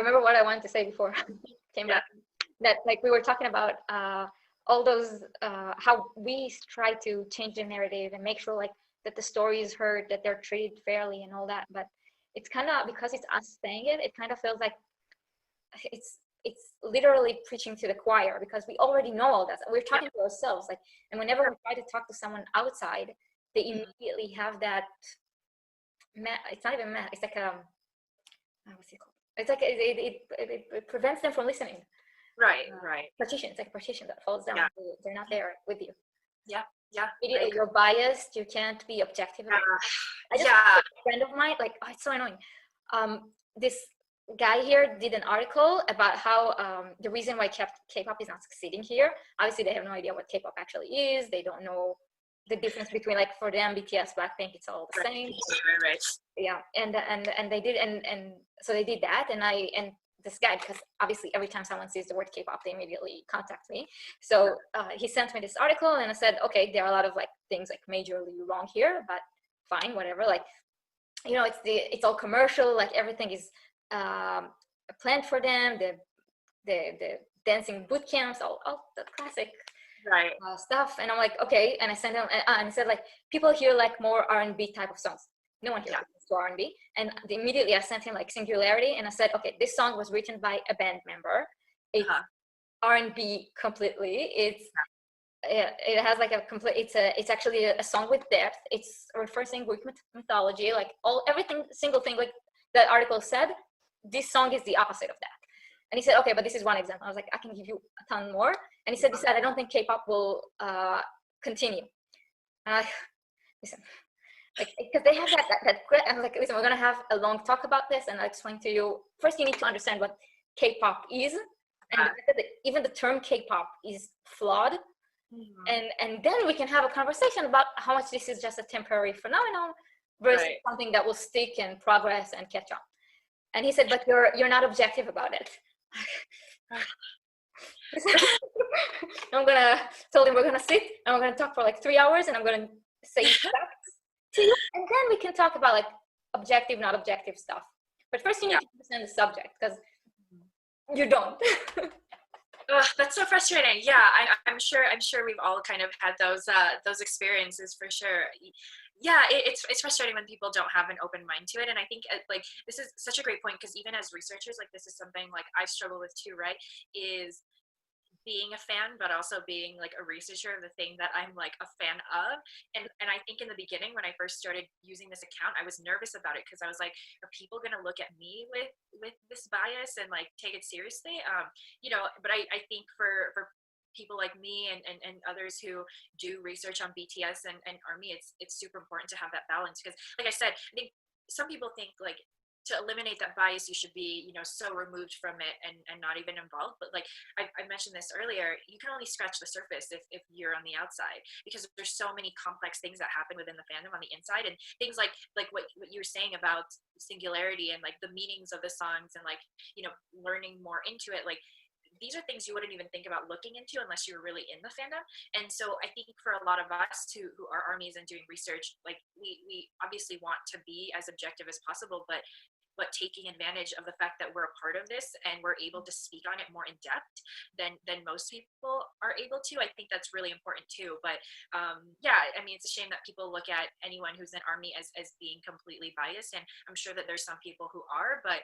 remember what I wanted to say before came back. That like we were talking about all those how we try to change the narrative and make sure like that the story is heard, that they're treated fairly and all that. But it's kind of, because it's us saying it, it kind of feels like it's literally preaching to the choir, because we already know all that. We're talking to ourselves, like, and whenever we try to talk to someone outside, they immediately have that. It's not even it's like what's it called? It's like it prevents them from listening. Right. Partition. It's like a partition that falls down. They're not there with you. Yeah. You're biased. You can't be objective. I just had a friend of mine, like, oh, it's so annoying. This guy here did an article about how the reason why K-pop is not succeeding here. Obviously, they have no idea what K-pop actually is. They don't know the difference between, like, for them, BTS, Blackpink, it's all the same. Right. Yeah, and they did, and so they did that, and this guy, because obviously every time someone sees the word K-pop, they immediately contact me. So he sent me this article, and I said, okay, there are a lot of like things like majorly wrong here, but fine, whatever. Like, you know, it's all commercial. Like everything is planned for them. The dancing boot camps, all the classic stuff. And I'm like, okay. And I sent him, and I said, like, people here like more R&B type of songs. No one here listens to R&B. And immediately I sent him like Singularity, and I said, okay, this song was written by a band member. It's R&B completely. It has like a complete. It's actually a song with depth. It's referencing Greek mythology, like everything, single thing like that article said. This song is the opposite of that. And he said, okay, but this is one example. I was like, I can give you a ton more. And he said, I don't think K-pop will continue. And I listen. Like, because they have that I'm like, listen, we're gonna have a long talk about this, and I'll explain to you. First, you need to understand what K-pop is, and even the term K-pop is flawed. And then we can have a conversation about how much this is just a temporary phenomenon versus something that will stick and progress and catch on. And he said, but you're not objective about it. Told him we're gonna sit and we're gonna talk for like 3 hours, and I'm gonna say facts to you, and then we can talk about like objective, not objective stuff. But first you need to understand the subject, because you don't. That's so frustrating. Yeah, I'm sure we've all kind of had those experiences for sure. Yeah, it's frustrating when people don't have an open mind to it. And I think like this is such a great point, because even as researchers, like this is something like I struggle with too, right? Is being a fan, but also being like a researcher of the thing that I'm like a fan of. And I think in the beginning, when I first started using this account, I was nervous about it, because I was like, are people going to look at me with this bias and like take it seriously? You know, but I think for people like me and others who do research on BTS and ARMY, it's super important to have that balance, because like I said, I think some people think like to eliminate that bias, you should be, you know, so removed from it and not even involved. But like I mentioned this earlier, you can only scratch the surface if you're on the outside, because there's so many complex things that happen within the fandom on the inside, and things like what you were saying about Singularity and like the meanings of the songs and like, you know, learning more into it. Like these are things you wouldn't even think about looking into unless you were really in the fandom. And so I think for a lot of us who are ARMYs and doing research, like we obviously want to be as objective as possible, but taking advantage of the fact that we're a part of this and we're able to speak on it more in depth than most people are able to. I think that's really important too. But yeah, I mean, it's a shame that people look at anyone who's an ARMY as being completely biased. And I'm sure that there's some people who are, but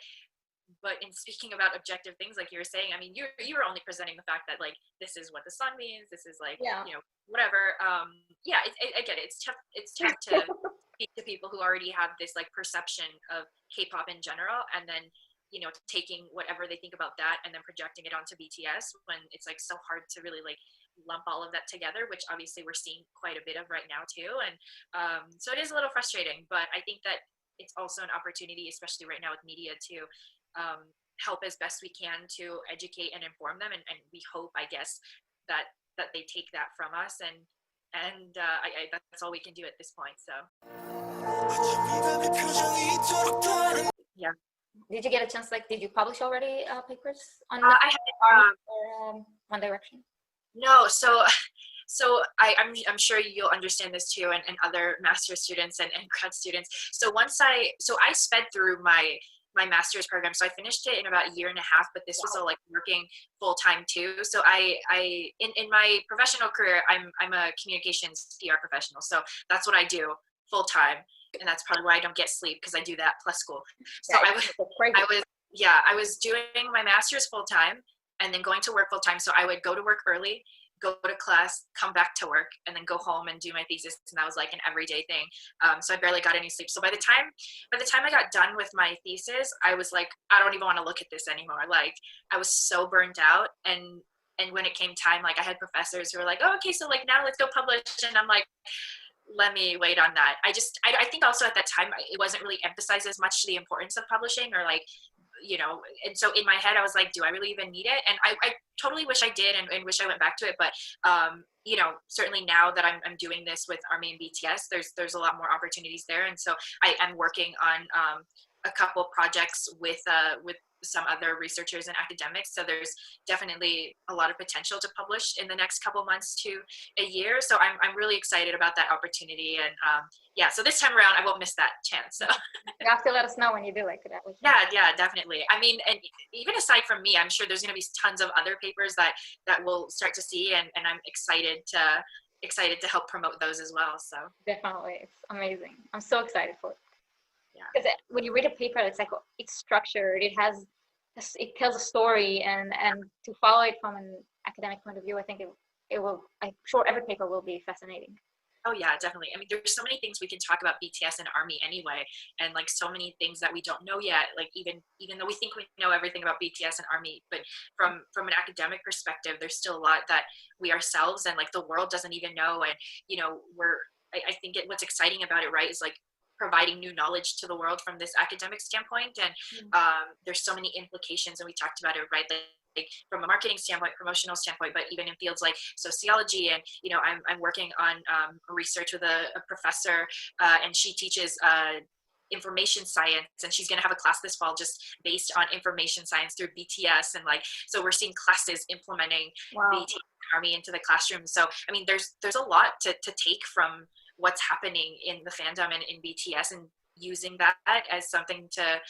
in speaking about objective things, like you were saying, I mean, you were only presenting the fact that like, this is what the song means. This is like, you know, whatever. Yeah, I get it. It's tough to speak to people who already have this like perception of K-pop in general, and then, you know, taking whatever they think about that and then projecting it onto BTS, when it's like so hard to really like lump all of that together, which obviously we're seeing quite a bit of right now too. And so it is a little frustrating, but I think that it's also an opportunity, especially right now with media, to help as best we can to educate and inform them, and we hope, I guess, that they take that from us, and that's all we can do at this point. So yeah. Did you get a chance, like, did you publish already papers on I had One Direction? No, so I'm sure you'll understand this too, and other master's students and grad students. So I sped through my my master's program. So I finished it in about a year and a half, but this was all like working full time too. So in my professional career, I'm a communications PR professional. So that's what I do full time. And that's probably why I don't get sleep, because I do that plus school. So I was doing my master's full time and then going to work full time. So I would go to work early, go to class, come back to work, and then go home and do my thesis. And that was like an everyday thing. So I barely got any sleep. So by the time I got done with my thesis, I was like, I don't even want to look at this anymore. Like, I was so burned out. And when it came time, like, I had professors who were like, oh, okay, so like now let's go publish. And I'm like, let me wait on that. I think also at that time, it wasn't really emphasized as much the importance of publishing, or like, and so in my head, I was like, do I really even need it? And I totally wish I did, and wish I went back to it. But, certainly now that I'm doing this with ARMY and BTS, there's a lot more opportunities there. And so I am working on a couple projects with some other researchers and academics. So there's definitely a lot of potential to publish in the next couple months to a year. So I'm really excited about that opportunity. And so this time around, I won't miss that chance. So you have to let us know when you do like that. Yeah, definitely. I mean, and even aside from me, I'm sure there's going to be tons of other papers that we'll start to see, and I'm excited to help promote those as well. So definitely, it's amazing. I'm so excited for it. Yeah, because when you read a paper, it's like, it's structured, it tells a story, and to follow it from an academic point of view, I think it will, I'm sure every paper will be fascinating. Oh yeah, definitely. I mean, there's so many things we can talk about BTS and ARMY anyway, and like so many things that we don't know yet. Like even though we think we know everything about BTS and ARMY, but from an academic perspective, there's still a lot that we ourselves and like the world doesn't even know. And I think what's exciting about it, right, is like providing new knowledge to the world from this academic standpoint. And there's so many implications, and we talked about it, right? Like from a marketing standpoint, promotional standpoint, but even in fields like sociology. And I'm working on research with a professor, and she teaches information science, and she's going to have a class this fall just based on information science through BTS. And like, so we're seeing classes implementing BTS ARMY into the classroom. So I mean, there's a lot to take from what's happening in the fandom and in BTS, and using that as something to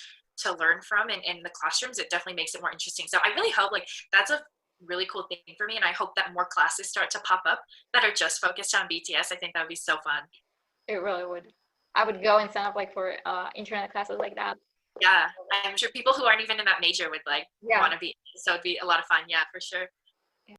learn from in the classrooms. It definitely makes it more interesting. So I really hope, like, that's a really cool thing for me, and I hope that more classes start to pop up that are just focused on BTS. I think that would be so fun. It really would. I would go and sign up like for internet classes like that. Yeah, I'm sure people who aren't even in that major would like want to be. So it'd be a lot of fun. Yeah, for sure. Yeah.